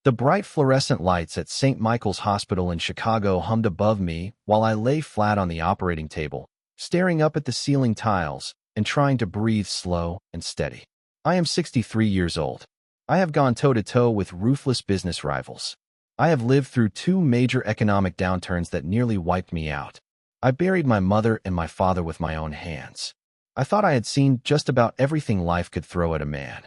The bright fluorescent lights at St. Michael's Hospital in Chicago hummed above me while I lay flat on the operating table, staring up at the ceiling tiles and trying to breathe slow and steady. I am 63 years old. I have gone toe-to-toe with ruthless business rivals. I have lived through two major economic downturns that nearly wiped me out. I buried my mother and my father with my own hands. I thought I had seen just about everything life could throw at a man.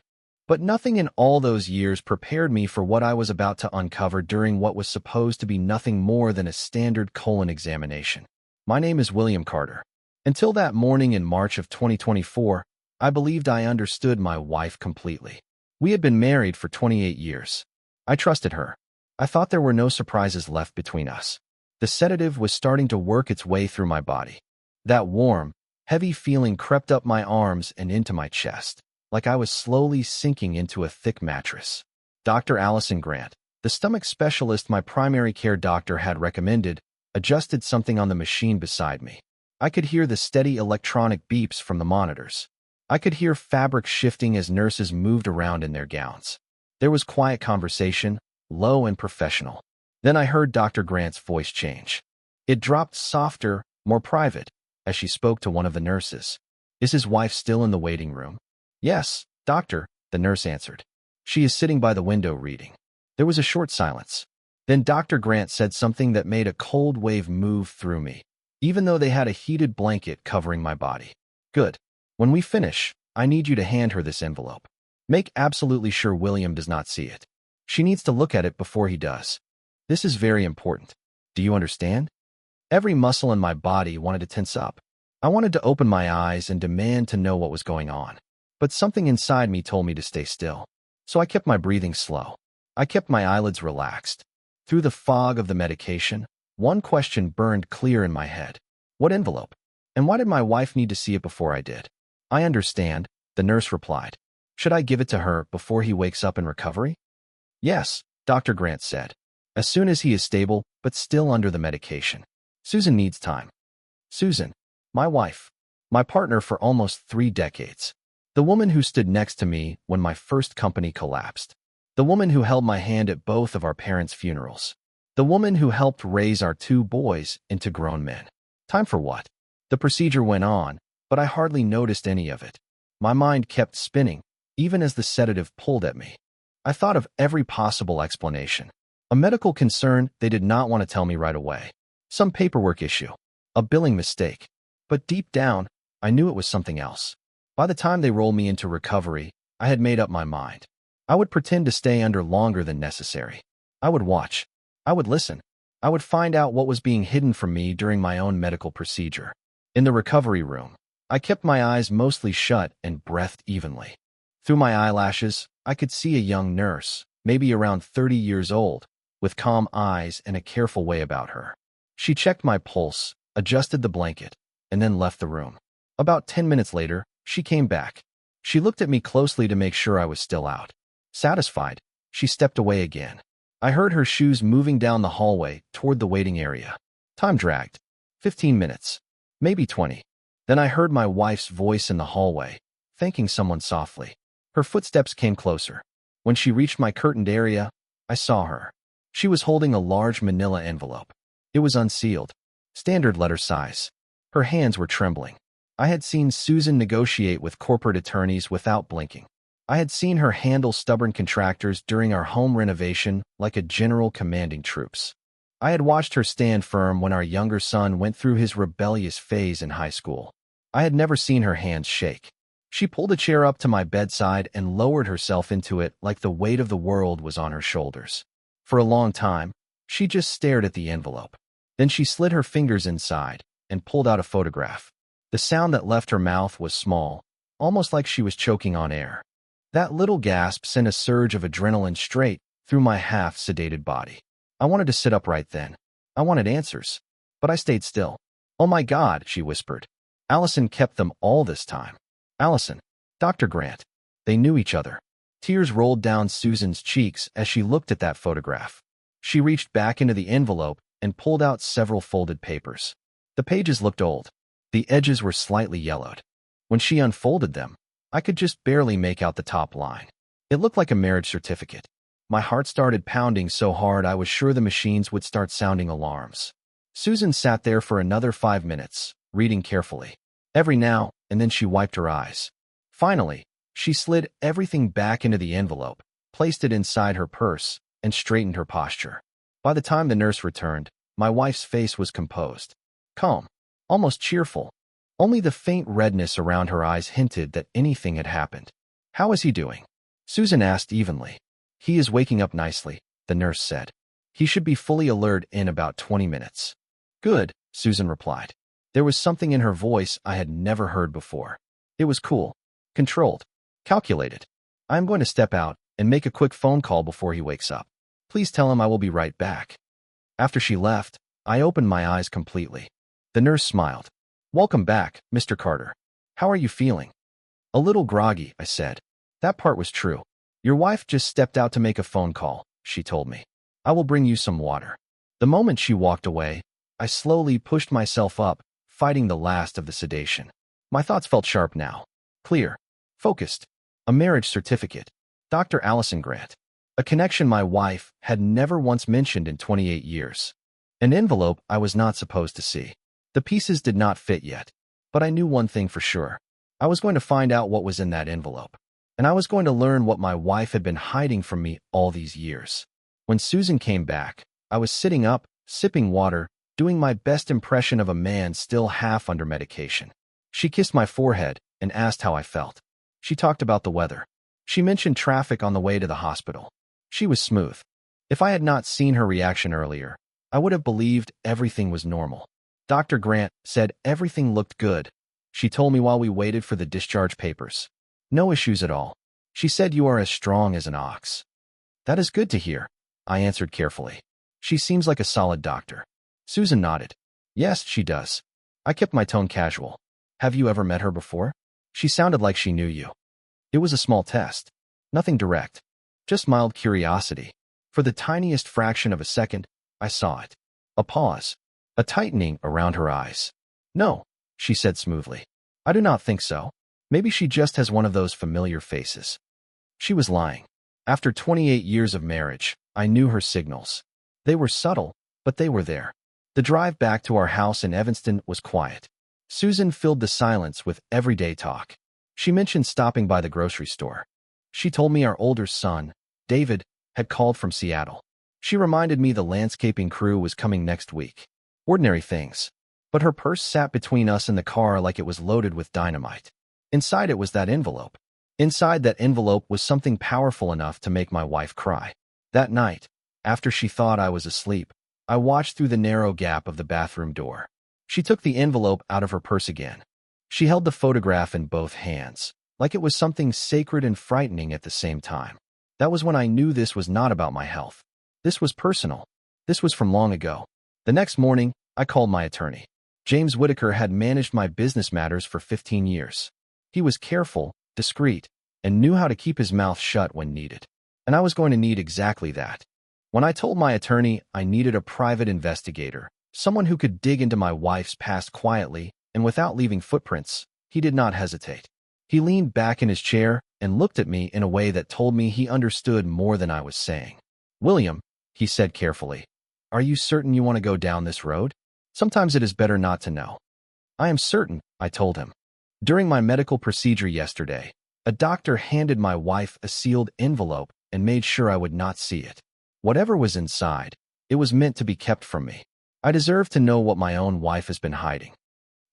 But nothing in all those years prepared me for what I was about to uncover during what was supposed to be nothing more than a standard colon examination. My name is William Carter. Until that morning in March of 2024, I believed I understood my wife completely. We had been married for 28 years. I trusted her. I thought there were no surprises left between us. The sedative was starting to work its way through my body. That warm, heavy feeling crept up my arms and into my chest, like I was slowly sinking into a thick mattress. Dr. Allison Grant, the stomach specialist my primary care doctor had recommended, adjusted something on the machine beside me. I could hear the steady electronic beeps from the monitors. I could hear fabric shifting as nurses moved around in their gowns. There was quiet conversation, low and professional. Then I heard Dr. Grant's voice change. It dropped softer, more private, as she spoke to one of the nurses. "Is his wife still in the waiting room?" "Yes, doctor," the nurse answered. "She is sitting by the window reading." There was a short silence. Then Dr. Grant said something that made a cold wave move through me, even though they had a heated blanket covering my body. "Good. When we finish, I need you to hand her this envelope. Make absolutely sure William does not see it. She needs to look at it before he does. This is very important. Do you understand?" Every muscle in my body wanted to tense up. I wanted to open my eyes and demand to know what was going on. But something inside me told me to stay still. So I kept my breathing slow. I kept my eyelids relaxed. Through the fog of the medication, one question burned clear in my head. What envelope? And why did my wife need to see it before I did? "I understand," the nurse replied. "Should I give it to her before he wakes up in recovery?" "Yes," Dr. Grant said. "As soon as he is stable, but still under the medication. Susan needs time." Susan, my wife, my partner for almost 3 decades. The woman who stood next to me when my first company collapsed. The woman who held my hand at both of our parents' funerals. The woman who helped raise our 2 boys into grown men. Time for what? The procedure went on, but I hardly noticed any of it. My mind kept spinning, even as the sedative pulled at me. I thought of every possible explanation. A medical concern they did not want to tell me right away. Some paperwork issue. A billing mistake. But deep down, I knew it was something else. By the time they rolled me into recovery, I had made up my mind. I would pretend to stay under longer than necessary. I would watch. I would listen. I would find out what was being hidden from me during my own medical procedure. In the recovery room, I kept my eyes mostly shut and breathed evenly. Through my eyelashes, I could see a young nurse, maybe around 30 years old, with calm eyes and a careful way about her. She checked my pulse, adjusted the blanket, and then left the room. About 10 minutes later, she came back. She looked at me closely to make sure I was still out. Satisfied, she stepped away again. I heard her shoes moving down the hallway toward the waiting area. Time dragged. 15 minutes. Maybe 20. Then I heard my wife's voice in the hallway, thanking someone softly. Her footsteps came closer. When she reached my curtained area, I saw her. She was holding a large manila envelope. It was unsealed, standard letter size. Her hands were trembling. I had seen Susan negotiate with corporate attorneys without blinking. I had seen her handle stubborn contractors during our home renovation like a general commanding troops. I had watched her stand firm when our younger son went through his rebellious phase in high school. I had never seen her hands shake. She pulled a chair up to my bedside and lowered herself into it like the weight of the world was on her shoulders. For a long time, she just stared at the envelope. Then she slid her fingers inside and pulled out a photograph. The sound that left her mouth was small, almost like she was choking on air. That little gasp sent a surge of adrenaline straight through my half-sedated body. I wanted to sit up right then. I wanted answers. But I stayed still. "Oh my God," she whispered. "Allison kept them all this time." Allison. Dr. Grant. They knew each other. Tears rolled down Susan's cheeks as she looked at that photograph. She reached back into the envelope and pulled out several folded papers. The pages looked old. The edges were slightly yellowed. When she unfolded them, I could just barely make out the top line. It looked like a marriage certificate. My heart started pounding so hard I was sure the machines would start sounding alarms. Susan sat there for another 5 minutes, reading carefully. Every now and then she wiped her eyes. Finally, she slid everything back into the envelope, placed it inside her purse, and straightened her posture. By the time the nurse returned, my wife's face was composed, calm, almost cheerful. Only the faint redness around her eyes hinted that anything had happened. "How is he doing?" Susan asked evenly. "He is waking up nicely," the nurse said. "He should be fully alert in about 20 minutes. "Good," Susan replied. There was something in her voice I had never heard before. It was cool, controlled, calculated. "I am going to step out and make a quick phone call before he wakes up. Please tell him I will be right back." After she left, I opened my eyes completely. The nurse smiled. "Welcome back, Mr. Carter. How are you feeling?" "A little groggy," I said. "That part was true. Your wife just stepped out to make a phone call," she told me. "I will bring you some water." The moment she walked away, I slowly pushed myself up, fighting the last of the sedation. My thoughts felt sharp now. Clear. Focused. A marriage certificate. Dr. Allison Grant. A connection my wife had never once mentioned in 28 years. An envelope I was not supposed to see. The pieces did not fit yet. But I knew one thing for sure. I was going to find out what was in that envelope. And I was going to learn what my wife had been hiding from me all these years. When Susan came back, I was sitting up, sipping water, doing my best impression of a man still half under medication. She kissed my forehead and asked how I felt. She talked about the weather. She mentioned traffic on the way to the hospital. She was smooth. If I had not seen her reaction earlier, I would have believed everything was normal. Dr. Grant said everything looked good. She told me while we waited for the discharge papers. "No issues at all. She said you are as strong as an ox." "That is good to hear," I answered carefully. "She seems like a solid doctor." Susan nodded. "Yes, she does." I kept my tone casual. "Have you ever met her before?" She sounded like she knew you. It was a small test. Nothing direct. Just mild curiosity. For the tiniest fraction of a second, I saw it. A pause. A tightening around her eyes. "No," she said smoothly. "I do not think so. Maybe she just has one of those familiar faces." She was lying. After 28 years of marriage, I knew her signals. They were subtle, but they were there. The drive back to our house in Evanston was quiet. Susan filled the silence with everyday talk. She mentioned stopping by the grocery store. She told me our older son, David, had called from Seattle. She reminded me the landscaping crew was coming next week. Ordinary things. But her purse sat between us in the car like it was loaded with dynamite. Inside it was that envelope. Inside that envelope was something powerful enough to make my wife cry. That night, after she thought I was asleep, I watched through the narrow gap of the bathroom door. She took the envelope out of her purse again. She held the photograph in both hands, like it was something sacred and frightening at the same time. That was when I knew this was not about my health. This was personal. This was from long ago. The next morning, I called my attorney. James Whitaker had managed my business matters for 15 years. He was careful, discreet, and knew how to keep his mouth shut when needed. And I was going to need exactly that. When I told my attorney I needed a private investigator, someone who could dig into my wife's past quietly and without leaving footprints, he did not hesitate. He leaned back in his chair and looked at me in a way that told me he understood more than I was saying. "William," he said carefully, "are you certain you want to go down this road? Sometimes it is better not to know." "I am certain," I told him. During my medical procedure yesterday, a doctor handed my wife a sealed envelope and made sure I would not see it. Whatever was inside, it was meant to be kept from me. I deserve to know what my own wife has been hiding.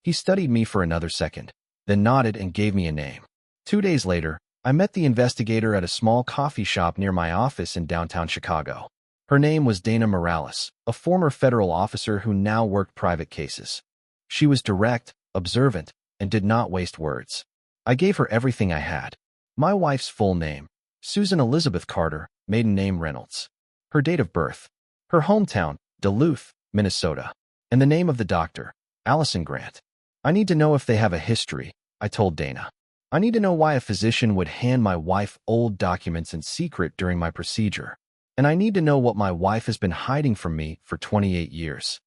He studied me for another second, then nodded and gave me a name. 2 days later, I met the investigator at a small coffee shop near my office in downtown Chicago. Her name was Dana Morales, a former federal officer who now worked private cases. She was direct, observant, and did not waste words. I gave her everything I had. My wife's full name, Susan Elizabeth Carter, maiden name Reynolds. Her date of birth, her hometown, Duluth, Minnesota, and the name of the doctor, Allison Grant. "I need to know if they have a history," I told Dana. "I need to know why a physician would hand my wife old documents in secret during my procedure. And I need to know what my wife has been hiding from me for 28 years.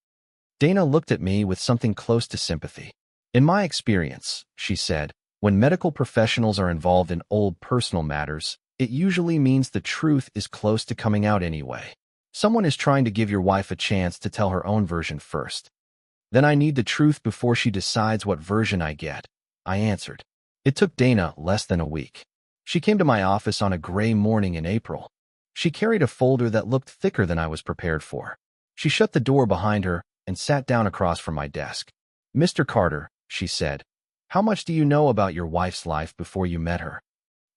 Dana looked at me with something close to sympathy. "In my experience," she said, "when medical professionals are involved in old personal matters, it usually means the truth is close to coming out anyway. Someone is trying to give your wife a chance to tell her own version first. Then I need the truth before she decides what version I get, I answered. It took Dana less than a week. She came to my office on a gray morning in April. She carried a folder that looked thicker than I was prepared for. She shut the door behind her and sat down across from my desk. "Mr. Carter," she said, "how much do you know about your wife's life before you met her?"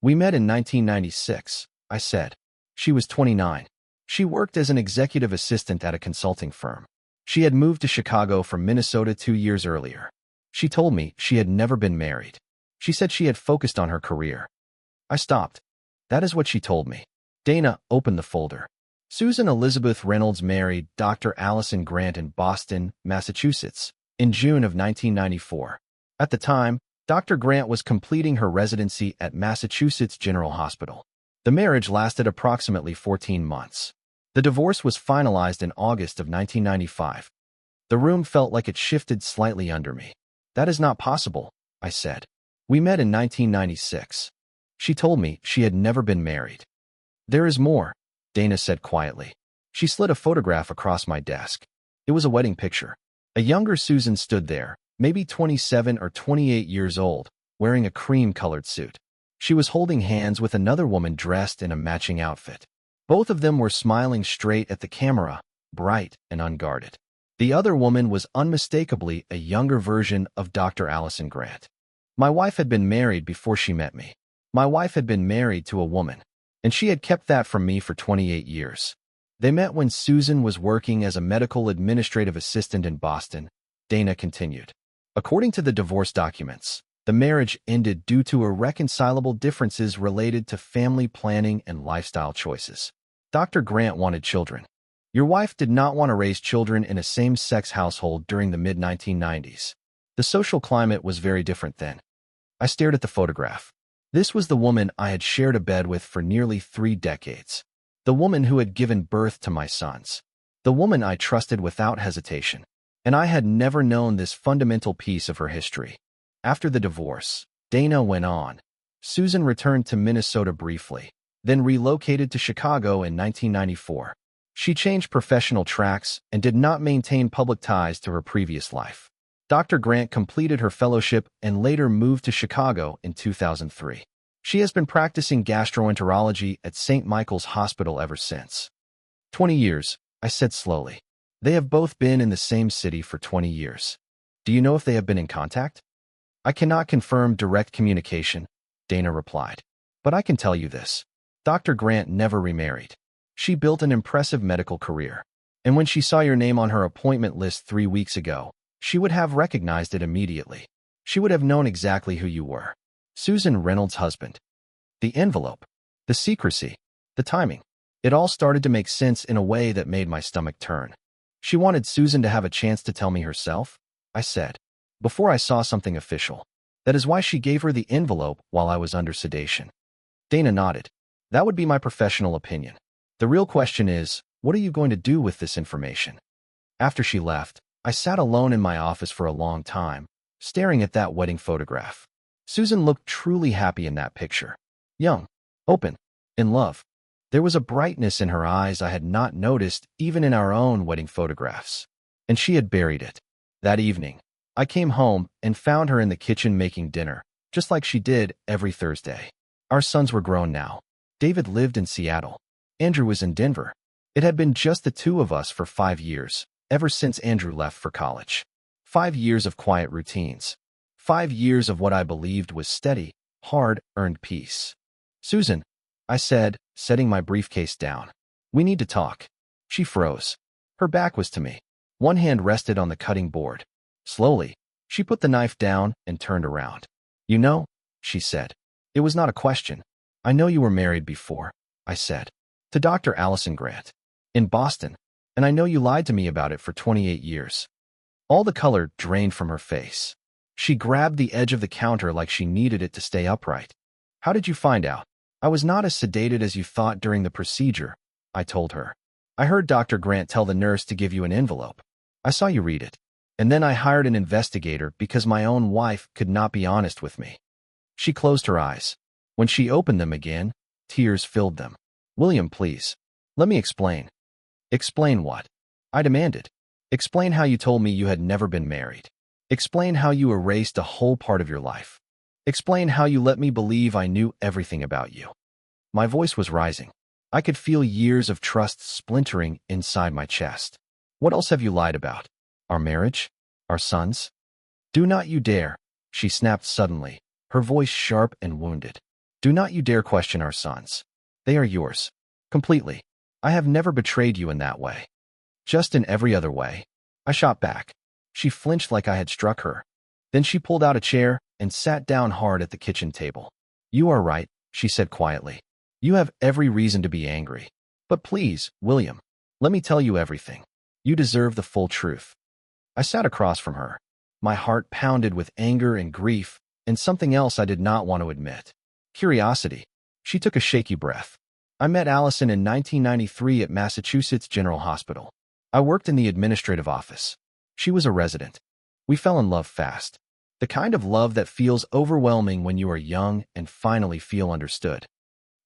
"We met in 1996, I said. She was 29. She worked as an executive assistant at a consulting firm. She had moved to Chicago from Minnesota 2 years earlier. She told me she had never been married. She said she had focused on her career." I stopped. That is what she told me. Dana opened the folder. Susan Elizabeth Reynolds married Dr. Allison Grant in Boston, Massachusetts, in June of 1994. At the time, Dr. Grant was completing her residency at Massachusetts General Hospital. The marriage lasted approximately 14 months. The divorce was finalized in August of 1995. The room felt like it shifted slightly under me. "That is not possible," I said. "We met in 1996. She told me she had never been married." "There is more," Dana said quietly. She slid a photograph across my desk. It was a wedding picture. A younger Susan stood there, maybe 27 or 28 years old, wearing a cream-colored suit. She was holding hands with another woman dressed in a matching outfit. Both of them were smiling straight at the camera, bright and unguarded. The other woman was unmistakably a younger version of Dr. Allison Grant. My wife had been married before she met me. My wife had been married to a woman, and she had kept that from me for 28 years. They met when Susan was working as a medical administrative assistant in Boston, Dana continued. According to the divorce documents, the marriage ended due to irreconcilable differences related to family planning and lifestyle choices. Dr. Grant wanted children. Your wife did not want to raise children in a same-sex household during the mid-1990s. The social climate was very different then. I stared at the photograph. This was the woman I had shared a bed with for nearly 3 decades. The woman who had given birth to my sons. The woman I trusted without hesitation. And I had never known this fundamental piece of her history. After the divorce, Dana went on. Susan returned to Minnesota briefly, then relocated to Chicago in 1994. She changed professional tracks and did not maintain public ties to her previous life. Dr. Grant completed her fellowship and later moved to Chicago in 2003. She has been practicing gastroenterology at St. Michael's Hospital ever since. 20 years, I said slowly. They have both been in the same city for 20 years. Do you know if they have been in contact? I cannot confirm direct communication, Dana replied. But I can tell you this. Dr. Grant never remarried. She built an impressive medical career. And when she saw your name on her appointment list 3 weeks ago, she would have recognized it immediately. She would have known exactly who you were. Susan Reynolds' husband. The envelope. The secrecy. The timing. It all started to make sense in a way that made my stomach turn. She wanted Susan to have a chance to tell me herself, I said, before I saw something official. That is why she gave her the envelope while I was under sedation. Dana nodded. That would be my professional opinion. The real question is, what are you going to do with this information? After she left, I sat alone in my office for a long time, staring at that wedding photograph. Susan looked truly happy in that picture. Young, open, in love. There was a brightness in her eyes I had not noticed even in our own wedding photographs. And she had buried it. That evening, I came home and found her in the kitchen making dinner, just like she did every Thursday. Our sons were grown now. David lived in Seattle. Andrew was in Denver. It had been just the two of us for 5 years, ever since Andrew left for college. 5 years of quiet routines. 5 years of what I believed was steady, hard-earned peace. Susan, I said, setting my briefcase down. We need to talk. She froze. Her back was to me. One hand rested on the cutting board. Slowly, she put the knife down and turned around. You know, she said. It was not a question. I know you were married before, I said. To Dr. Allison Grant. In Boston. And I know you lied to me about it for 28 years. All the color drained from her face. She grabbed the edge of the counter like she needed it to stay upright. How did you find out? I was not as sedated as you thought during the procedure, I told her. I heard Dr. Grant tell the nurse to give you an envelope. I saw you read it. And then I hired an investigator because my own wife could not be honest with me. She closed her eyes. When she opened them again, Tears filled them. William, please. Let me explain. Explain what? I demanded. Explain how you told me you had never been married. Explain how you erased a whole part of your life. Explain how you let me believe I knew everything about you. My voice was rising. I could feel years of trust splintering inside my chest. What else have you lied about? Our marriage? Our sons? Do not you dare, she snapped suddenly, her voice sharp and wounded. Do not you dare question our sons. They are yours. Completely. I have never betrayed you in that way. Just in every other way. I shot back. She flinched like I had struck her. Then she pulled out a chair and sat down hard at the kitchen table. You are right, she said quietly. You have every reason to be angry. But please, William, let me tell you everything. You deserve the full truth. I sat across from her. My heart pounded with anger and grief, and something else I did not want to admit. Curiosity. She took a shaky breath. I met Allison in 1993 at Massachusetts General Hospital. I worked in the administrative office. She was a resident. We fell in love fast. The kind of love that feels overwhelming when you are young and finally feel understood.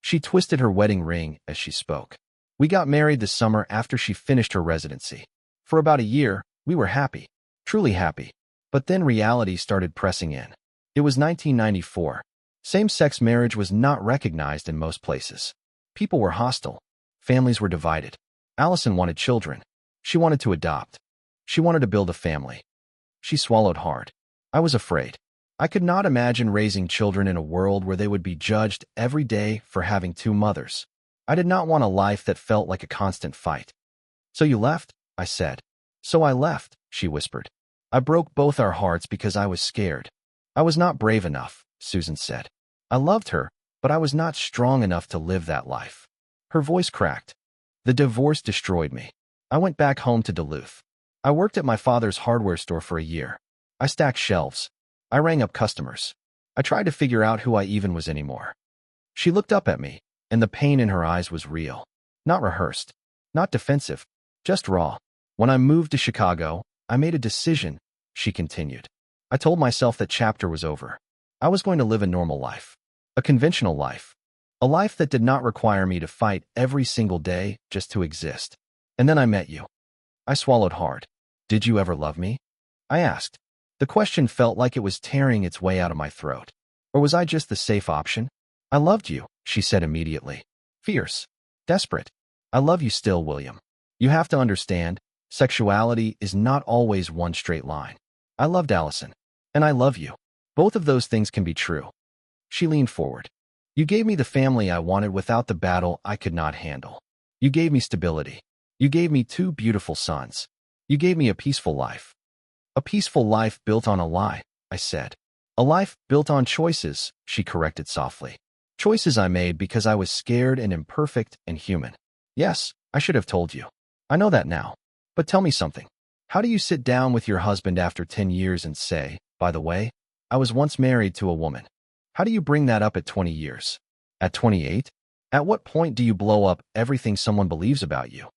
She twisted her wedding ring as she spoke. We got married the summer after she finished her residency. For about a year, we were happy. Truly happy. But then reality started pressing in. It was 1994. Same-sex marriage was not recognized in most places. People were hostile. Families were divided. Allison wanted children. She wanted to adopt. She wanted to build a family. She swallowed hard. I was afraid. I could not imagine raising children in a world where they would be judged every day for having two mothers. I did not want a life that felt like a constant fight. So you left? I said. So I left, she whispered. I broke both our hearts because I was scared. I was not brave enough, Susan said. I loved her, but I was not strong enough to live that life. Her voice cracked. The divorce destroyed me. I went back home to Duluth. I worked at my father's hardware store for a year. I stacked shelves. I rang up customers. I tried to figure out who I even was anymore. She looked up at me, and the pain in her eyes was real. Not rehearsed. Not defensive. Just raw. When I moved to Chicago, I made a decision, she continued. I told myself that chapter was over. I was going to live a normal life. A conventional life. A life that did not require me to fight every single day just to exist. And then I met you. I swallowed hard. Did you ever love me? I asked. The question felt like it was tearing its way out of my throat. Or was I just the safe option? I loved you, she said immediately. Fierce. Desperate. I love you still, William. You have to understand, sexuality is not always one straight line. I loved Allison. And I love you. Both of those things can be true. She leaned forward. You gave me the family I wanted without the battle I could not handle. You gave me stability. You gave me two beautiful sons. You gave me a peaceful life. A peaceful life built on a lie, I said. A life built on choices, she corrected softly. Choices I made because I was scared and imperfect and human. Yes, I should have told you. I know that now. But tell me something. How do you sit down with your husband after 10 years and say, by the way, I was once married to a woman? How do you bring that up at 20 years? At 28? At what point do you blow up everything someone believes about you?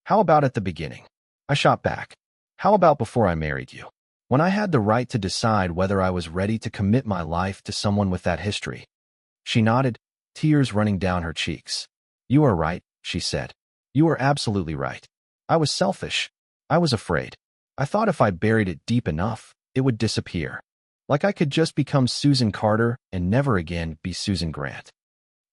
How about at the beginning? I shot back. How about before I married you? When I had the right to decide whether I was ready to commit my life to someone with that history? She nodded, tears running down her cheeks. You are right, she said. You are absolutely right. I was selfish. I was afraid. I thought if I buried it deep enough, it would disappear. Like I could just become Susan Carter and never again be Susan Grant.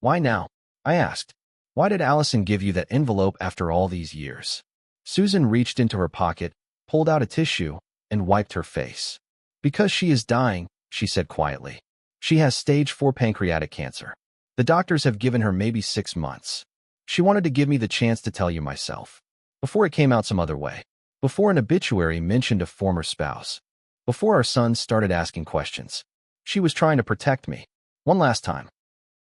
Why now? I asked. Why did Allison give you that envelope after all these years? Susan reached into her pocket, pulled out a tissue, and wiped her face. Because she is dying, she said quietly. She has stage 4 pancreatic cancer. The doctors have given her maybe 6 months. She wanted to give me the chance to tell you myself. Before it came out some other way. Before an obituary mentioned a former spouse. Before our sons started asking questions. She was trying to protect me. One last time.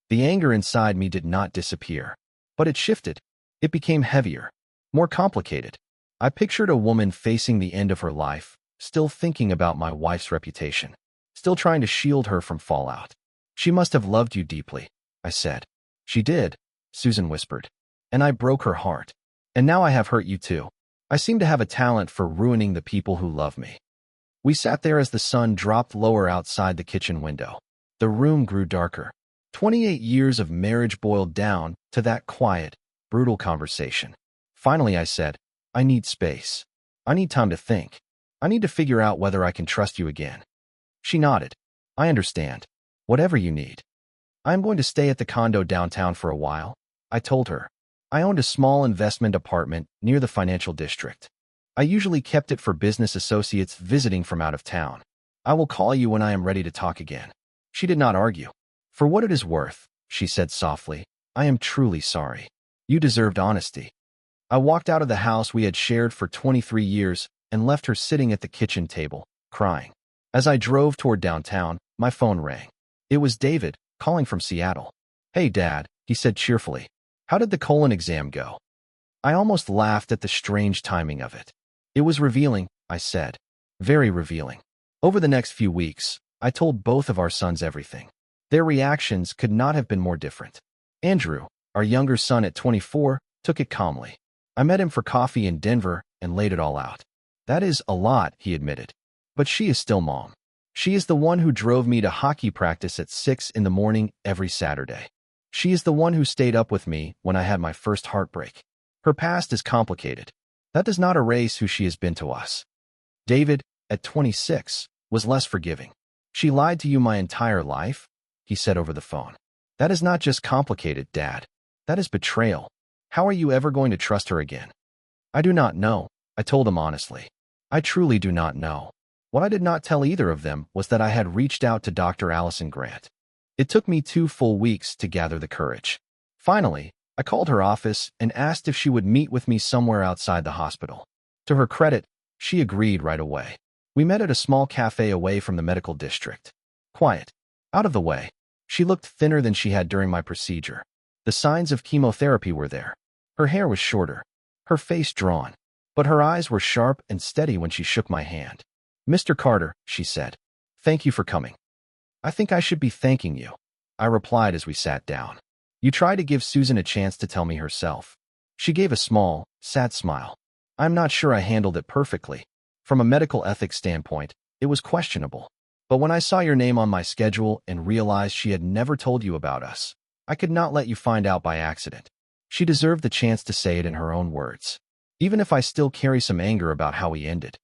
The anger inside me did not disappear. But it shifted. It became heavier. More complicated. I pictured a woman facing the end of her life, still thinking about my wife's reputation, still trying to shield her from fallout. She must have loved you deeply, I said. She did, Susan whispered. And I broke her heart. And now I have hurt you too. I seem to have a talent for ruining the people who love me. We sat there as the sun dropped lower outside the kitchen window. The room grew darker. 28 years of marriage boiled down to that quiet, brutal conversation. Finally, I said, I need space. I need time to think. I need to figure out whether I can trust you again. She nodded. I understand. Whatever you need. I am going to stay at the condo downtown for a while, I told her. I owned a small investment apartment near the financial district. I usually kept it for business associates visiting from out of town. I will call you when I am ready to talk again. She did not argue. For what it is worth, she said softly, I am truly sorry. You deserved honesty. I walked out of the house we had shared for 23 years and left her sitting at the kitchen table, crying. As I drove toward downtown, my phone rang. It was David, calling from Seattle. Hey, Dad, he said cheerfully. How did the colon exam go? I almost laughed at the strange timing of it. It was revealing, I said. Very revealing. Over the next few weeks, I told both of our sons everything. Their reactions could not have been more different. Andrew, our younger son at 24, took it calmly. I met him for coffee in Denver and laid it all out. That is a lot, he admitted. But she is still Mom. She is the one who drove me to hockey practice at 6 in the morning every Saturday. She is the one who stayed up with me when I had my first heartbreak. Her past is complicated. That does not erase who she has been to us. David, at 26, was less forgiving. She lied to you my entire life? He said over the phone. That is not just complicated, Dad. That is betrayal. How are you ever going to trust her again? I do not know, I told him honestly. I truly do not know. What I did not tell either of them was that I had reached out to Dr. Allison Grant. It took me 2 full weeks to gather the courage. Finally, I called her office and asked if she would meet with me somewhere outside the hospital. To her credit, she agreed right away. We met at a small cafe away from the medical district. Quiet. Out of the way. She looked thinner than she had during my procedure. The signs of chemotherapy were there. Her hair was shorter, her face drawn, but her eyes were sharp and steady when she shook my hand. Mr. Carter, she said, thank you for coming. I think I should be thanking you, I replied as we sat down. You tried to give Susan a chance to tell me herself. She gave a small, sad smile. I'm not sure I handled it perfectly. From a medical ethics standpoint, it was questionable. But when I saw your name on my schedule and realized she had never told you about us, I could not let you find out by accident. She deserved the chance to say it in her own words, even if I still carry some anger about how we ended.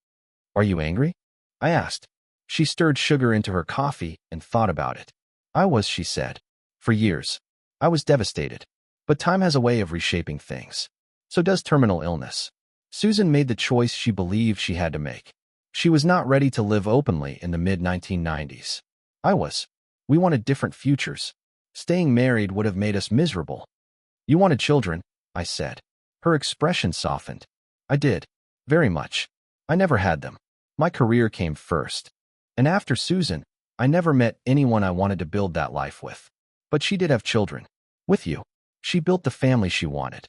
Are you angry? I asked. She stirred sugar into her coffee and thought about it. I was, she said. For years. I was devastated. But time has a way of reshaping things. So does terminal illness. Susan made the choice she believed she had to make. She was not ready to live openly in the mid-1990s. I was. We wanted different futures. Staying married would have made us miserable. You wanted children, I said. Her expression softened. I did. Very much. I never had them. My career came first. And after Susan, I never met anyone I wanted to build that life with. But she did have children. With you. She built the family she wanted.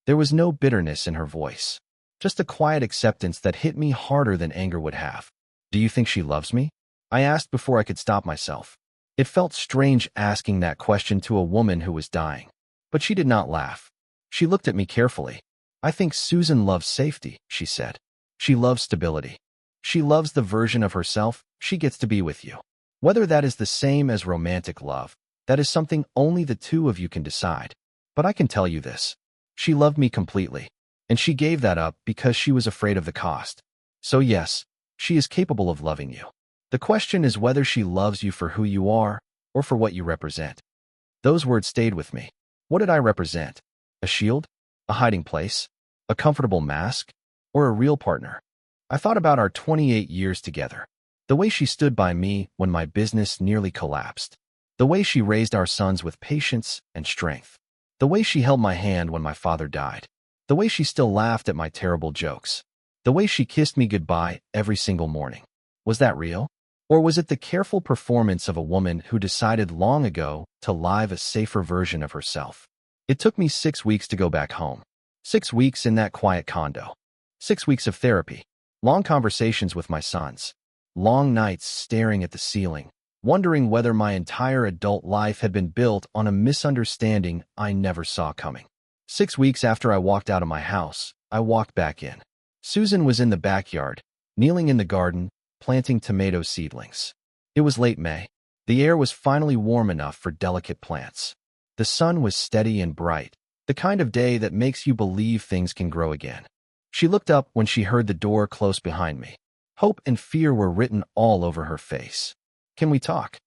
There was no bitterness in her voice. Just a quiet acceptance that hit me harder than anger would have. Do you think she loves me? I asked before I could stop myself. It felt strange asking that question to a woman who was dying. But she did not laugh. She looked at me carefully. I think Susan loves safety, she said. She loves stability. She loves the version of herself she gets to be with you. Whether that is the same as romantic love, that is something only the two of you can decide. But I can tell you this. She loved me completely. And she gave that up because she was afraid of the cost. So yes, she is capable of loving you. The question is whether she loves you for who you are or for what you represent. Those words stayed with me. What did I represent? A shield? A hiding place? A comfortable mask? Or a real partner? I thought about our 28 years together. The way she stood by me when my business nearly collapsed. The way she raised our sons with patience and strength. The way she held my hand when my father died. The way she still laughed at my terrible jokes. The way she kissed me goodbye every single morning. Was that real? Or was it the careful performance of a woman who decided long ago to live a safer version of herself? It took me 6 weeks to go back home. 6 weeks in that quiet condo. 6 weeks of therapy. Long conversations with my sons. Long nights staring at the ceiling, wondering whether my entire adult life had been built on a misunderstanding I never saw coming. 6 weeks after I walked out of my house, I walked back in. Susan was in the backyard, kneeling in the garden, planting tomato seedlings. It was late May. The air was finally warm enough for delicate plants. The sun was steady and bright, the kind of day that makes you believe things can grow again. She looked up when she heard the door close behind me. Hope and fear were written all over her face. "Can we talk?"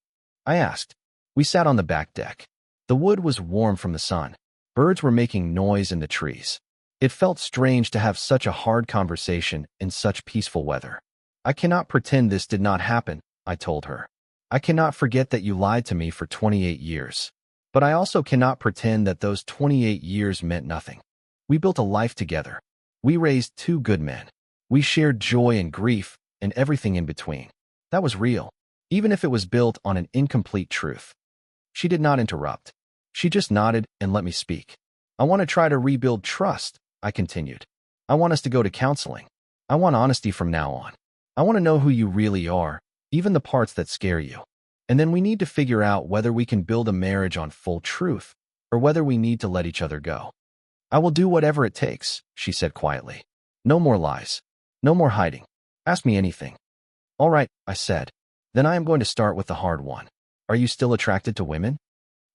I asked. We sat on the back deck. The wood was warm from the sun. Birds were making noise in the trees. It felt strange to have such a hard conversation in such peaceful weather. "I cannot pretend this did not happen," I told her. "I cannot forget that you lied to me for 28 years. But I also cannot pretend that those 28 years meant nothing. We built a life together. We raised two good men. We shared joy and grief and everything in between. That was real, even if it was built on an incomplete truth." She did not interrupt. She just nodded and let me speak. "I want to try to rebuild trust," I continued. "I want us to go to counseling. I want honesty from now on. I want to know who you really are, even the parts that scare you. And then we need to figure out whether we can build a marriage on full truth or whether we need to let each other go. I will do whatever it takes," she said quietly. "No more lies. No more hiding. Ask me anything." "All right," I said. "Then I am going to start with the hard one. Are you still attracted to women?"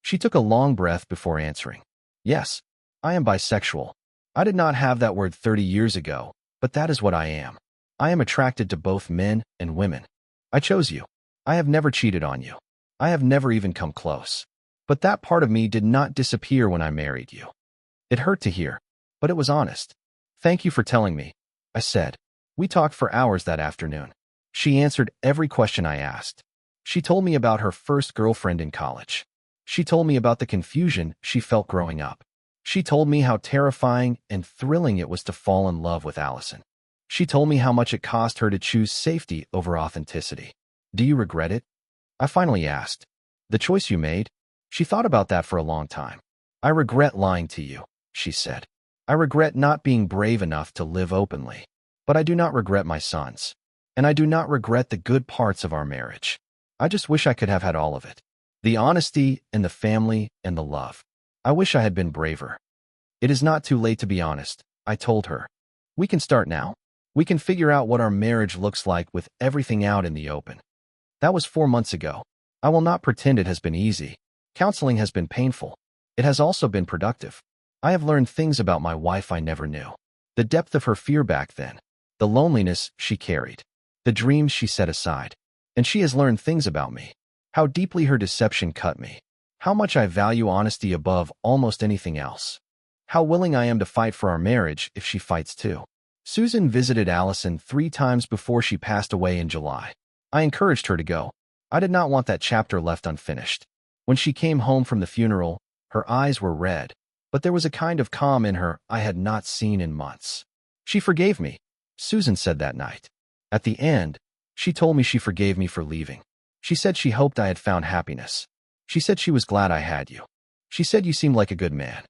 She took a long breath before answering. "Yes, I am bisexual. I did not have that word 30 years ago, but that is what I am. I am attracted to both men and women. I chose you. I have never cheated on you. I have never even come close. But that part of me did not disappear when I married you." It hurt to hear, but it was honest. "Thank you for telling me," I said. We talked for hours that afternoon. She answered every question I asked. She told me about her first girlfriend in college. She told me about the confusion she felt growing up. She told me how terrifying and thrilling it was to fall in love with Allison. She told me how much it cost her to choose safety over authenticity. "Do you regret it?" I finally asked. "The choice you made?" She thought about that for a long time. "I regret lying to you," she said. "I regret not being brave enough to live openly. But I do not regret my sons. And I do not regret the good parts of our marriage. I just wish I could have had all of it. The honesty and the family and the love. I wish I had been braver." "It is not too late to be honest," I told her. "We can start now. We can figure out what our marriage looks like with everything out in the open." That was 4 months ago. I will not pretend it has been easy. Counseling has been painful. It has also been productive. I have learned things about my wife I never knew. The depth of her fear back then. The loneliness she carried. The dreams she set aside. And she has learned things about me. How deeply her deception cut me. How much I value honesty above almost anything else. How willing I am to fight for our marriage if she fights too. Susan visited Allison 3 times before she passed away in July. I encouraged her to go. I did not want that chapter left unfinished. When she came home from the funeral, her eyes were red, but there was a kind of calm in her I had not seen in months. "She forgave me," Susan said that night. At the end, she told me she forgave me for leaving. She said she hoped I had found happiness. She said she was glad I had you. She said you seemed like a good man.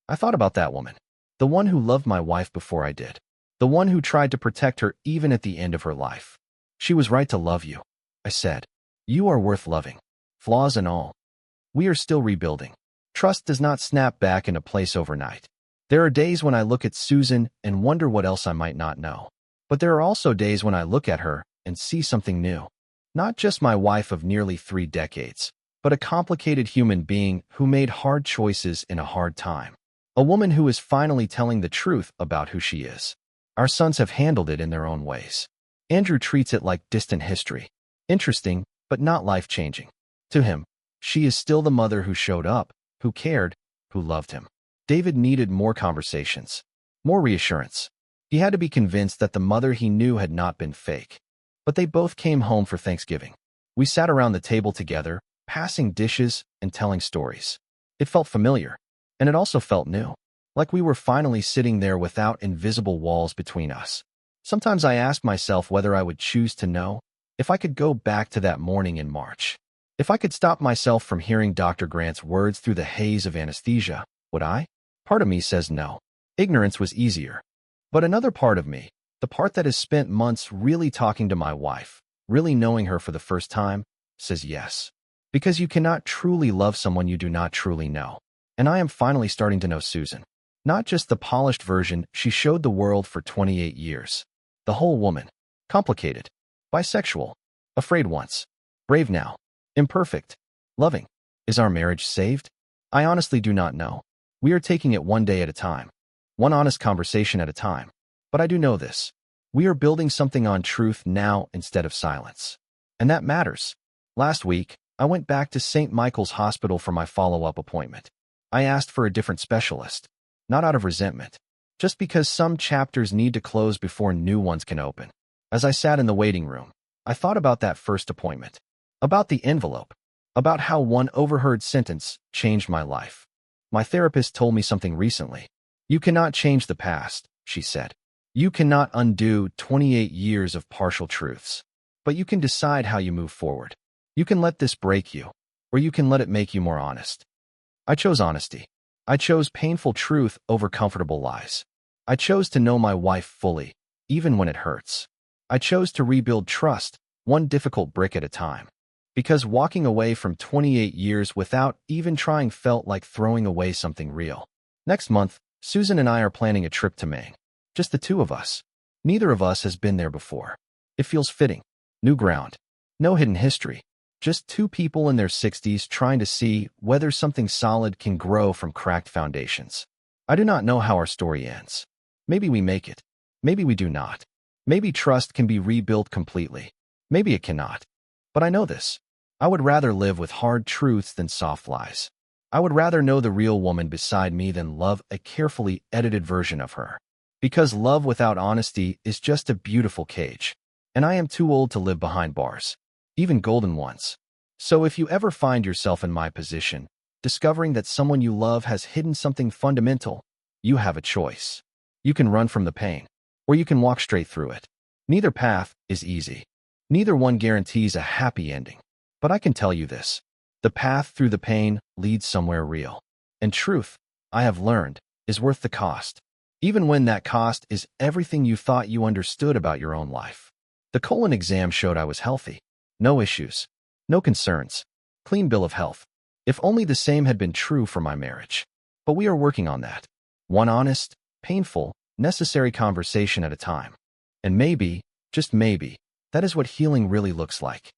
I thought about that woman. The one who loved my wife before I did. The one who tried to protect her even at the end of her life. "She was right to love you," I said. "You are worth loving, flaws and all." We are still rebuilding. Trust does not snap back into place overnight. There are days when I look at Susan and wonder what else I might not know. But there are also days when I look at her and see something new. Not just my wife of nearly 3 decades, but a complicated human being who made hard choices in a hard time. A woman who is finally telling the truth about who she is. Our sons have handled it in their own ways. Andrew treats it like distant history. Interesting, but not life-changing. To him, she is still the mother who showed up, who cared, who loved him. David needed more conversations, more reassurance. He had to be convinced that the mother he knew had not been fake. But they both came home for Thanksgiving. We sat around the table together, passing dishes and telling stories. It felt familiar, and it also felt new, like we were finally sitting there without invisible walls between us. Sometimes I ask myself whether I would choose to know, if I could go back to that morning in March. If I could stop myself from hearing Dr. Grant's words through the haze of anesthesia, would I? Part of me says no. Ignorance was easier. But another part of me, the part that has spent months really talking to my wife, really knowing her for the first time, says yes. Because you cannot truly love someone you do not truly know. And I am finally starting to know Susan. Not just the polished version she showed the world for 28 years. The whole woman. Complicated. Bisexual. Afraid once. Brave now. Imperfect. Loving. Is our marriage saved? I honestly do not know. We are taking it one day at a time. One honest conversation at a time. But I do know this. We are building something on truth now instead of silence. And that matters. Last week, I went back to St. Michael's Hospital for my follow-up appointment. I asked for a different specialist. Not out of resentment. Just because some chapters need to close before new ones can open. As I sat in the waiting room, I thought about that first appointment. About the envelope. About how one overheard sentence changed my life. My therapist told me something recently. You cannot change the past, she said. You cannot undo 28 years of partial truths. But you can decide how you move forward. You can let this break you, or you can let it make you more honest. I chose honesty. I chose painful truth over comfortable lies. I chose to know my wife fully, even when it hurts. I chose to rebuild trust, one difficult brick at a time. Because walking away from 28 years without even trying felt like throwing away something real. Next month, Susan and I are planning a trip to Maine. Just the two of us. Neither of us has been there before. It feels fitting. New ground. No hidden history. Just two people in their 60s trying to see whether something solid can grow from cracked foundations. I do not know how our story ends. Maybe we make it. Maybe we do not. Maybe trust can be rebuilt completely. Maybe it cannot. But I know this. I would rather live with hard truths than soft lies. I would rather know the real woman beside me than love a carefully edited version of her. Because love without honesty is just a beautiful cage. And I am too old to live behind bars. Even golden ones. So if you ever find yourself in my position, discovering that someone you love has hidden something fundamental, you have a choice. You can run from the pain, or you can walk straight through it. Neither path is easy. Neither one guarantees a happy ending. But I can tell you this. The path through the pain leads somewhere real. And truth, I have learned, is worth the cost. Even when that cost is everything you thought you understood about your own life. The colon exam showed I was healthy. No issues. No concerns. Clean bill of health. If only the same had been true for my marriage. But we are working on that. One honest, painful, necessary conversation at a time. And maybe, just maybe, that is what healing really looks like.